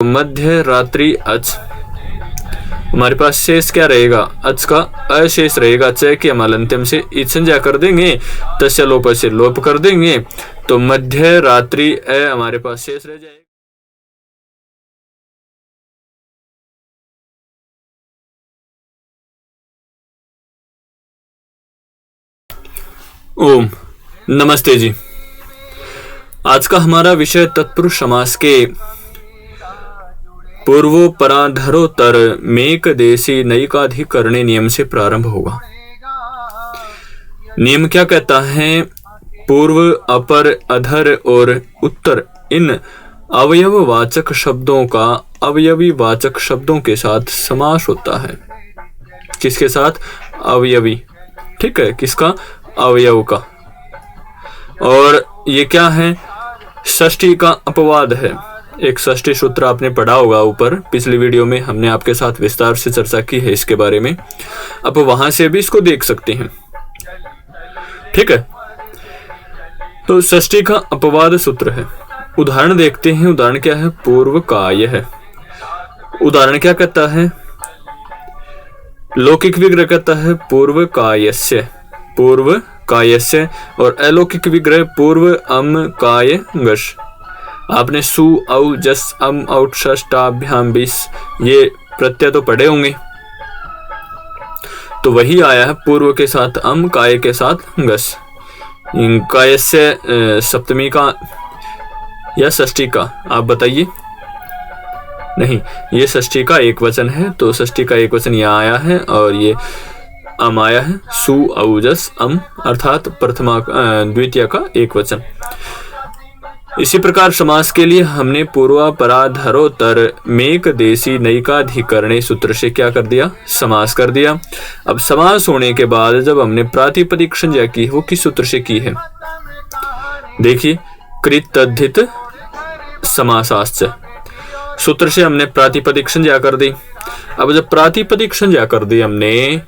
मध्य रात्रि अच, हमारे पास शेष क्या रहेगा, अच का अशेष रहेगा, च के हमालंत्यम से इत संज्ञा कर देंगे, तस्य लोप से लोप कर देंगे, तो मध्य रात्रि अ हमारे पास शेष रह जाएगा। ओम नमस्ते जी। आज का हमारा विषय तत्पुरुष समास के पूर्वोपराधरोत्तर मेक देशी नैकाधिकरणे नियम से प्रारंभ होगा। नियम क्या कहता है, पूर्व, अपर, अधर और उत्तर इन अवयववाचक शब्दों का अवयवी वाचक शब्दों के साथ समास होता है। किसके साथ, अवयवी, ठीक है, किसका, अवयव का। और ये क्या है, षष्ठी का अपवाद है। एक षष्ठी सूत्र आपने पढ़ा होगा ऊपर, पिछली वीडियो में हमने आपके साथ विस्तार से चर्चा की है इसके बारे में, अब वहां से भी इसको देख सकते हैं, ठीक है। तो षष्ठी का अपवाद सूत्र है। उदाहरण देखते हैं। उदाहरण क्या है, पूर्व काय है। उदाहरण क्या कहता है, लौकिक विग्रह कहता है पूर्व कायस्य, पूर्व कायस्य, और अलौकिक विग्रह पूर्व अम काय गश। आपने सु औ जस अम औट षष्टाभ्याम बिस ये प्रत्यय तो पढ़े होंगे, तो वही आया है पूर्व के साथ अम, काय के साथ गस। कायस्य सप्तमी का या षष्ठी का, आप बताइए। नहीं, ये षष्ठी का एक वचन है, तो षष्ठी का एक वचन यहाँ आया है और ये अम आया है, सु औजस अम, अर्थात प्रथमा द्वितीय का एक वचन। इसी प्रकार समास के लिए हमने पूर्वापराधरोत्तर मेक देशी नैकाधिकरणे सूत्र से क्या कर दिया, समास कर दिया। अब समास होने के बाद जब हमने प्रातिपदिक संज्ञा की, वो किस सूत्र से की है, देखिए, कृतद्धित समासाश्च सूत्र से हमने प्रातिपदिक संज्ञा कर दी। अब जब प्रातिपदिक संज्ञा कर दी हमने,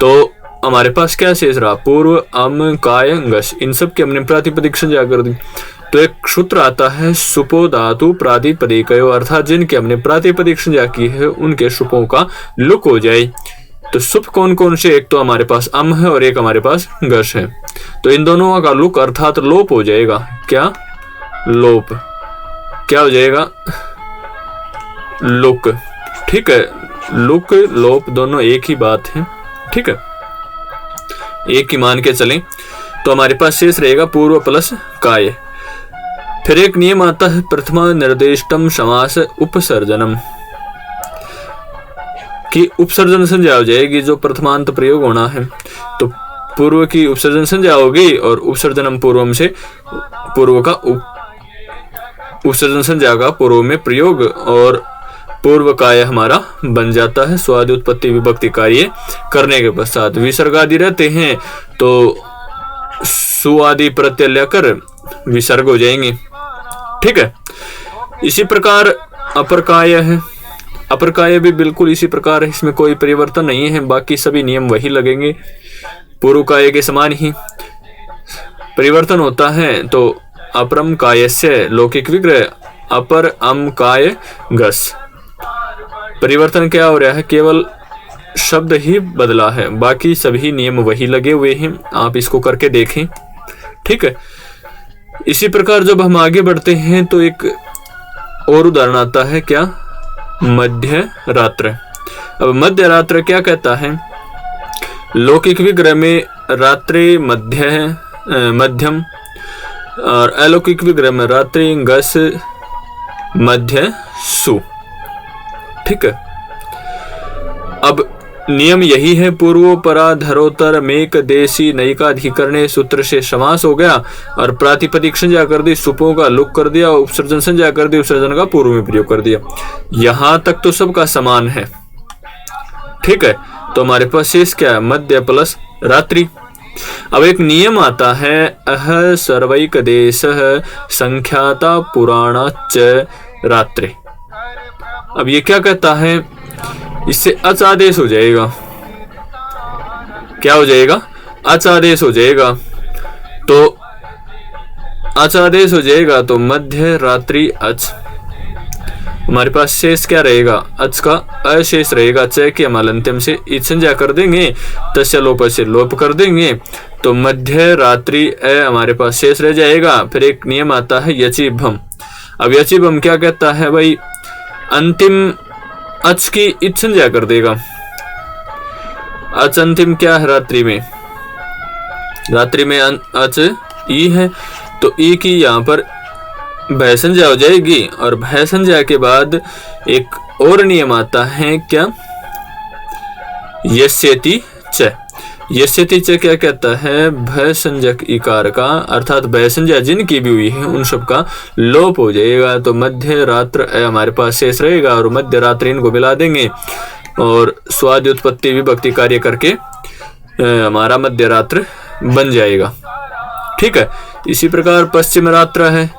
तो हमारे पास क्या शेष रहा, पूर्व अम काय गश, इन सब की हमने प्रातिपदिक संज्ञा कर दी। तो एक सूत्र आता है सुपो धातु प्रातिपदिकयो, अर्थात जिनके हमने प्रातिपदिक संज्ञा की है उनके सुपों का लुक हो जाए। तो सुप कौन कौन से, एक तो हमारे पास अम है और एक हमारे पास गश है, तो इन दोनों का लुक अर्थात लोप हो जाएगा। क्या लोप, क्या हो जाएगा, लुक, ठीक है। लुक लोप दोनों एक ही बात है, ठीक है, एक ही मान के चलें। तो हमारे पास शेष रहेगा पूर्व प्लस काय। फिर एक नियम आता है प्रथमा निर्देष्टम समास उपसर्जनम, कि उपसर्जन संज्ञा हो जाएगी जो प्रथमांत प्रयोग होना है, तो पूर्व की उपसर्जन संज्ञा होगी और उपसर्जनम पूर्वम से पूर्व का उपसर्जन संज्ञा का पूर्व में प्रयोग, और पूर्व काय हमारा बन जाता है स्वादि उत्पत्ति विभक्ति कार्य करने के पश्चात। विसर्ग आदि रहते हैं तो सुआदि प्रत्यय लेकर विसर्ग हो जाएंगे, ठीक है। इसी प्रकार अपर काय है। अपर काय भी बिल्कुल इसी प्रकार है, इसमें कोई परिवर्तन नहीं है, बाकी सभी नियम वही लगेंगे, पूर्व काय के समान ही। परिवर्तन होता है तो अपरम कायस्य लौकिक विग्रह अपर अम काय गस। परिवर्तन क्या हो रहा है, केवल शब्द ही बदला है, बाकी सभी नियम वही लगे हुए हैं। आप इसको करके देखें, ठीक है। इसी प्रकार जब हम आगे बढ़ते हैं तो एक और उदाहरण आता है, क्या, मध्य रात्र। अब मध्य रात्र क्या कहता है, लौकिक विग्रह में रात्रि मध्य है, मध्यम, और अलौकिक विग्रह में रात्रि गस मध्य सु, ठीक है। अब नियम यही है, पूर्वोपराधरोत्तर मेक देशी नैकाधिकरणे सूत्र से समास हो गया और प्रातिपदिक संज्ञा कर दी, सुपों का लुक कर दिया, उपसर्जन संज्ञा कर दी, उपसर्जन का पूर्व में प्रयोग कर दिया। यहां तक तो सबका समान है, ठीक है। तो हमारे पास शेष क्या है, मध्य प्लस रात्रि। अब एक नियम आता है, अह सर्वैक देश संख्याता पुराणाच रात्रि। अब ये क्या कहता है, इससे अच आदेश हो जाएगा, क्या हो जाएगा, अच आदेश हो जाएगा। तो अच आदेश हो जाएगा तो मध्य रात्रि अच, हमारे पास शेष क्या रहेगा, अच का अशेष रहेगा, च के हमालंत्यम से इत संज्ञा कर देंगे, तस्य लोप से लोप कर देंगे, तो मध्य रात्रि अ हमारे पास शेष रह जाएगा। फिर एक नियम आता है यचिभम। अब यचिभम क्या कहता है भाई, अंतिम अच की इत संज्ञा कर देगा। अच अंतिम क्या है रात्रि में, रात्रि में अच ई है, तो ई की यहाँ पर भय संज्ञा हो जाएगी। और भय संज्ञा के बाद एक और नियम आता है क्या, यस्यति च। यस्यति च क्या कहता है, भय संज्ञक इकार का अर्थात भय संज्ञा जिनकी भी हुई है उन सब का लोप हो जाएगा। तो मध्य रात्र हमारे पास शेष रहेगा और मध्य रात्रि इनको मिला देंगे और स्वादि उत्पत्ति विभक्ति कार्य करके हमारा मध्य रात्र बन जाएगा। ठीक है। इसी प्रकार पश्चिम रात्र है,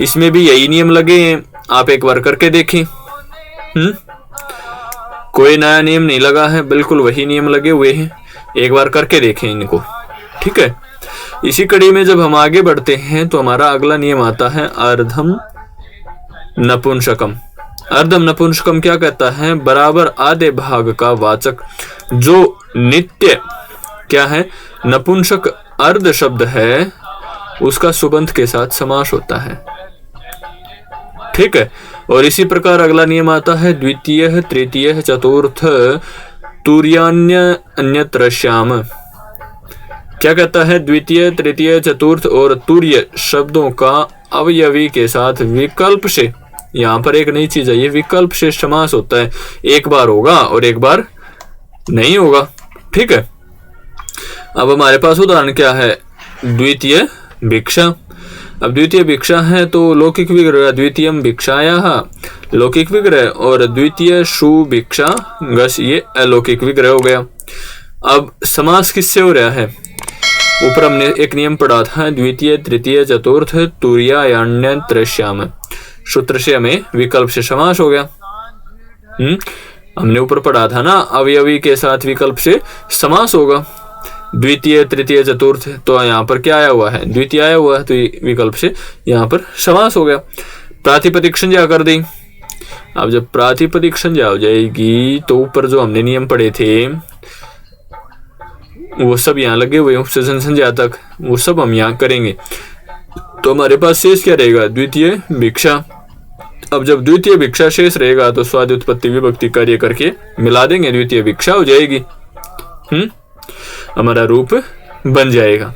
इसमें भी यही नियम लगे हैं, आप एक बार करके देखें। कोई नया नियम नहीं लगा है, बिल्कुल वही नियम लगे हुए हैं, एक बार करके देखें इनको। ठीक है। इसी कड़ी में जब हम आगे बढ़ते हैं तो हमारा अगला नियम आता है अर्धम नपुंसकम। अर्धम नपुंसकम क्या कहता है, बराबर आधे भाग का वाचक जो नित्य क्या है, नपुंसक अर्ध शब्द है, उसका सुबंत के साथ समास होता है। ठीक है। और इसी प्रकार अगला नियम आता है द्वितीय तृतीय चतुर्थ तुर्यान्य अन्यत्र श्याम। क्या कहता है, द्वितीय तृतीय चतुर्थ और तुर्य शब्दों का अवयवी के साथ विकल्प से, यहाँ पर एक नई चीज है, ये विकल्प से समास होता है, एक बार होगा और एक बार नहीं होगा। ठीक है। अब हमारे पास उदाहरण क्या है, द्वितीय भिक्षा। अब द्वितीय भिक्षा है तो लौकिक विग्रह, द्वितीयम भिक्षायाः लौकिक विग्रह, और द्वितीय सुभिक्षा गस ये अलौकिक विग्रह हो गया। अब समास किससे हो रहा है, ऊपर हमने एक नियम पढ़ा था, द्वितीय तृतीय चतुर्थ तुर्यान्यत्र श्याम, सूत्र से हमें विकल्प से समास हो गया। हमने ऊपर पढ़ा था ना, अवयवी के साथ विकल्प से समास होगा। द्वितीय तृतीय चतुर्थ, तो यहाँ पर क्या आया हुआ है, द्वितीय आया हुआ है, तो विकल्प से यहाँ पर समास हो गया। प्रातिपदिक संज्ञा कर दी। अब जब प्रातिपदिक संज्ञा हो जाएगी तो ऊपर जो हमने नियम पढ़े थे वो सब यहाँ लगे हुए, उपसर्जन संज्ञा तक वो सब हम यहाँ करेंगे। तो हमारे पास शेष क्या रहेगा, द्वितीय भिक्षा। अब जब द्वितीय भिक्षा शेष रहेगा तो स्वादि उत्पत्ति विभक्ति कार्य करके मिला देंगे, द्वितीय भिक्षा हो जाएगी। हमारा रूप बन जाएगा।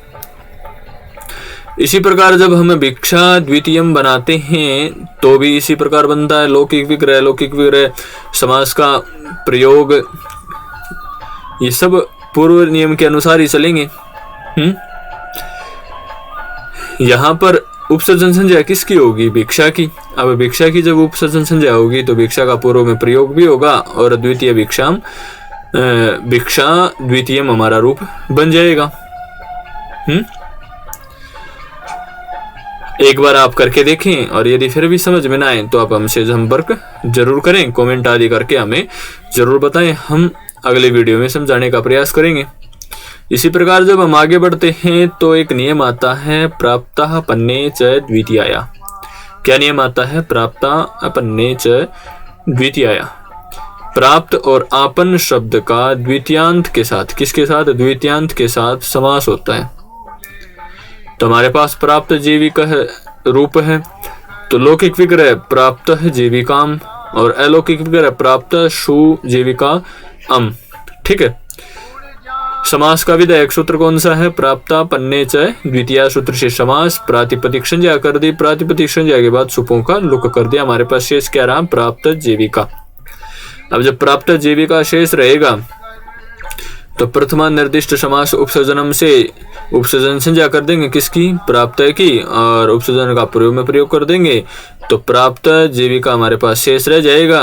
इसी प्रकार जब हम भिक्षा द्वितीयम बनाते हैं तो भी इसी प्रकार बनता है, लौकिक विग्रह, लौकिक विग्रह समास का प्रयोग, ये सब पूर्व नियम के अनुसार ही चलेंगे। यहाँ पर उपसर्जन संज्ञा किसकी होगी, भिक्षा की। अब भिक्षा की जब उपसर्जन संज्ञा होगी तो भिक्षा का पूर्व में प्रयोग भी होगा और द्वितीय भिक्षाम भिक्षा द्वितीयम हमारा रूप बन जाएगा। एक बार आप करके देखें और यदि फिर भी समझ में ना आए तो आप हमसे संपर्क जरूर करें, कमेंट आदि करके हमें जरूर बताएं, हम अगले वीडियो में समझाने का प्रयास करेंगे। इसी प्रकार जब हम आगे बढ़ते हैं तो एक नियम आता है प्राप्तः पन्ने च द्वितीयाया। क्या नियम आता है, प्राप्तः अपन्ने च द्वितीयाया। प्राप्त और आपन शब्द का द्वितीयांत के साथ, किसके साथ, द्वितीयांत के साथ समास होता है। तो हमारे पास प्राप्त जीविका रूप है, तो लौकिक विग्रह प्राप्त जीविकाम और अलौकिक विग्रह प्राप्त शु जीविका अम। ठीक है। समास का विधायक सूत्र कौन सा है, प्राप्ता पन्ने च द्वितीय सूत्र से समास, प्रातिपदिक संज्ञा कर दी, प्रातिपदिक संज्ञा के बाद सुपों का लुक कर दिया। हमारे पास शेष क्या रहा, प्राप्त जीविका। अब जब प्राप्त जीविका शेष रहेगा तो प्रथमा निर्दिष्ट समास उपसर्जनम से उपसर्जन संज्ञा कर देंगे, किसकी, प्राप्त की, और उपसर्जन का प्रयोग में प्रयोग कर देंगे तो प्राप्त जीविका हमारे पास शेष रह जाएगा।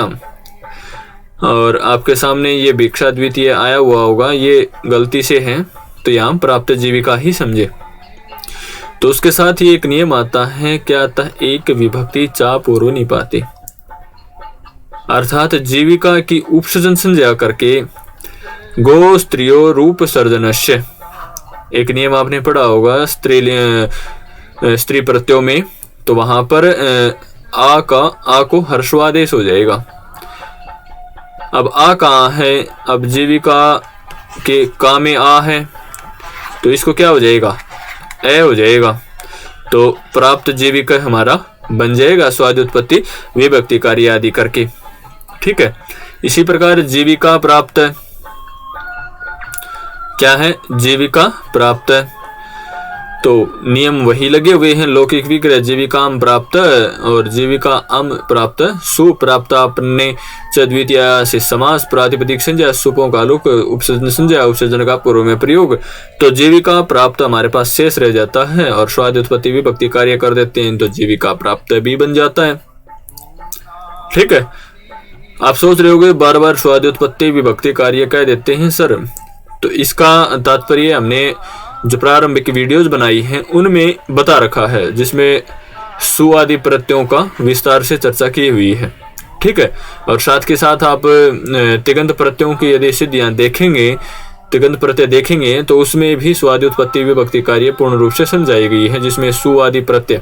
और आपके सामने ये भिक्षा द्वितीय आया हुआ होगा, ये गलती से है तो यहाँ प्राप्त जीविका ही समझे। तो उसके साथ ही एक नियम आता है, क्या आता है, एक विभक्ति चा पूर्व निपाते, अर्थात जीविका की उपसर्जन संज्ञा करके गो स्त्रियो रूप सर्जनस्य। एक नियम आपने पढ़ा होगा स्त्री प्रत्ययों में, तो वहां पर आ को हर्षवादेश हो जाएगा। अब आ कहाँ है, अब जीविका के का में आ है तो इसको क्या हो जाएगा, ए हो जाएगा। तो प्राप्त जीविका हमारा बन जाएगा स्वादुत्पत्ति विभक्ति कार्य आदि करके। ठीक है, इसी प्रकार जीविका प्राप्त क्या है, जीविका प्राप्त, तो नियम वही लगे हुए हैं। लौकिक विग्रह जीविकाम प्राप्त और जीविका अम प्राप्त, सुप्राप्त अपने च द्वितीय से समास, प्रातिपदिक संज्ञा, सुपों का लुक, उपसर्जन संज्ञा, उपसर्जन का पूर्व में प्रयोग। तो जीविका प्राप्त हमारे पास शेष रह जाता है और स्वाद उत्पत्ति विभक्ति कार्य कर देते हैं तो जीविका प्राप्त भी बन जाता है। ठीक है, आप सोच रहे होगे बार बार स्वाद उत्पत्ति विभक्ति कार्य कह देते हैं सर, तो इसका तात्पर्य हमने जो प्रारंभिक वीडियोस बनाई हैं उनमें बता रखा है, जिसमें सु आदि प्रत्ययों का विस्तार से चर्चा की हुई है। ठीक है, और साथ के साथ आप तिगंत प्रत्ययों की यदि सिद्धियां देखेंगे, तिगंत प्रत्यय देखेंगे तो उसमें भी स्वादि उत्पत्ति विभक्ति कार्य पूर्ण रूप से समझाई गई है, जिसमें सु आदि प्रत्यय,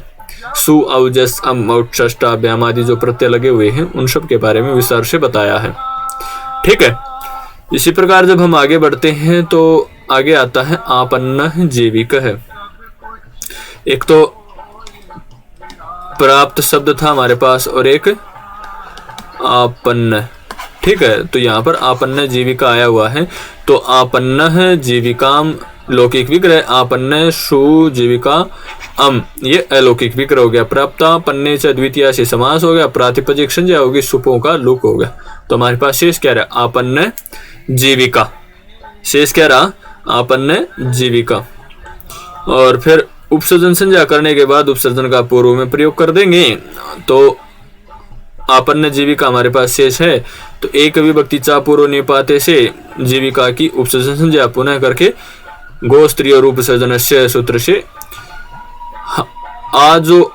सु औजस अम औट षष्टा व्याम आदि जो प्रत्यय लगे हुए हैं उन सब के बारे में विस्तार से बताया है। ठीक है, इसी प्रकार जब हम आगे बढ़ते हैं तो आगे आता है आपन्न जीविक है। एक तो प्राप्त शब्द था हमारे पास और एक आपन्न। ठीक है, तो यहाँ पर आपन्न जीविका आया हुआ है, तो आपन्न जीविकाम लौकिक विग्रह, आपन्न सु जीविका अम ये अलौकिक विग्रह हो गया। प्राप्ता पन्ने च द्वितीय से समास हो गया, प्रातिपदिक संज्ञा होगी, सुपों का लुक हो गया। तो हमारे पास शेष क्या रहा, आपन्न जीविका, शेष क्या रहा, आपन्न जीविका। और फिर उपसर्जन संज्ञा करने के बाद उपसर्जन का पूर्व में प्रयोग कर देंगे तो आपन्न जीविका हमारे पास शेष है। तो एक विभक्ति चा पूर्व निपाते से जीविका की उपसर्जन संज्ञा पुनः करके गो स्त्री और उपसर्जन से सूत्र से आ जो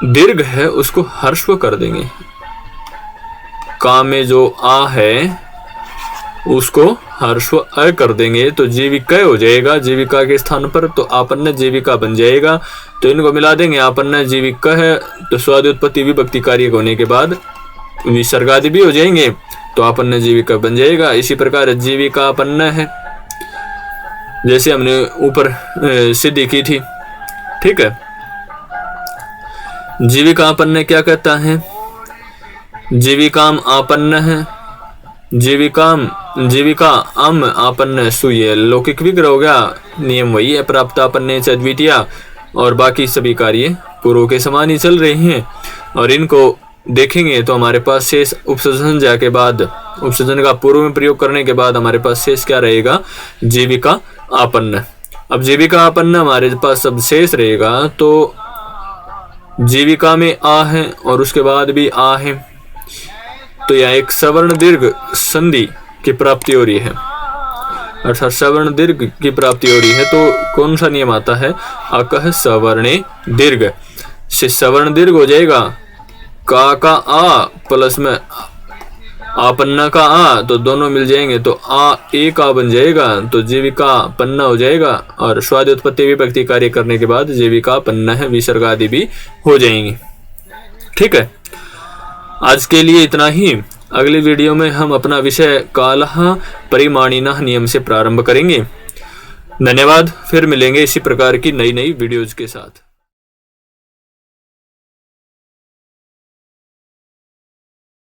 दीर्घ है उसको हर्षव कर देंगे, का में जो आ है उसको हर्षव अ कर देंगे तो जीविका हो जाएगा जीविका के स्थान पर, तो आपन्न जीविका बन जाएगा। तो इनको मिला देंगे, आपन्न जीविका है तो स्वाद उत्पत्ति विभक्ति कार्य होने के बाद विसर्ग आदि भी हो जाएंगे तो आपन्न जीविका बन जाएगा। इसी प्रकार जीविका आपन्न है, जैसे हमने ऊपर सिद्धि की थी। ठीक है, जीविका आपन्न क्या कहता है, जीविकाम आपन्न है, जीविका अम आपन्न सुये लौकिक विग्रह हो गया। नियम वही है, प्राप्त आपन्ने च द्वितीय, और बाकी सभी कार्य पूर्व के समान ही चल रहे हैं। और इनको देखेंगे तो हमारे पास शेष उपसर्जन संज्ञा के बाद, उपसर्जन का पूर्व में प्रयोग करने के बाद हमारे पास शेष क्या रहेगा, जीविका आपन्न। अब जीविका आपन्न हमारे पास सब शेष रहेगा तो जीविका में आ है और उसके बाद भी आ है, तो यह एक सवर्ण दीर्घ संधि की प्राप्ति हो रही है, अर्थात सवर्ण दीर्घ की प्राप्ति हो रही है। तो कौन सा नियम आता है, अकह सवर्णे दीर्घ से सवर्ण दीर्घ हो जाएगा, का आ प्लस में आपन्ना का आ, तो दोनों मिल जाएंगे तो आ एक आ बन जाएगा, तो जीविका पन्ना हो जाएगा। और स्वाद उत्पत्ति विभक्ति कार्य करने के बाद जीविका पन्ना है, विसर्ग आदि भी हो जाएंगे। ठीक है, आज के लिए इतना ही। अगली वीडियो में हम अपना विषय कालः परिमाणिनः नियम से प्रारंभ करेंगे। धन्यवाद, फिर मिलेंगे इसी प्रकार की नई वीडियोज के साथ।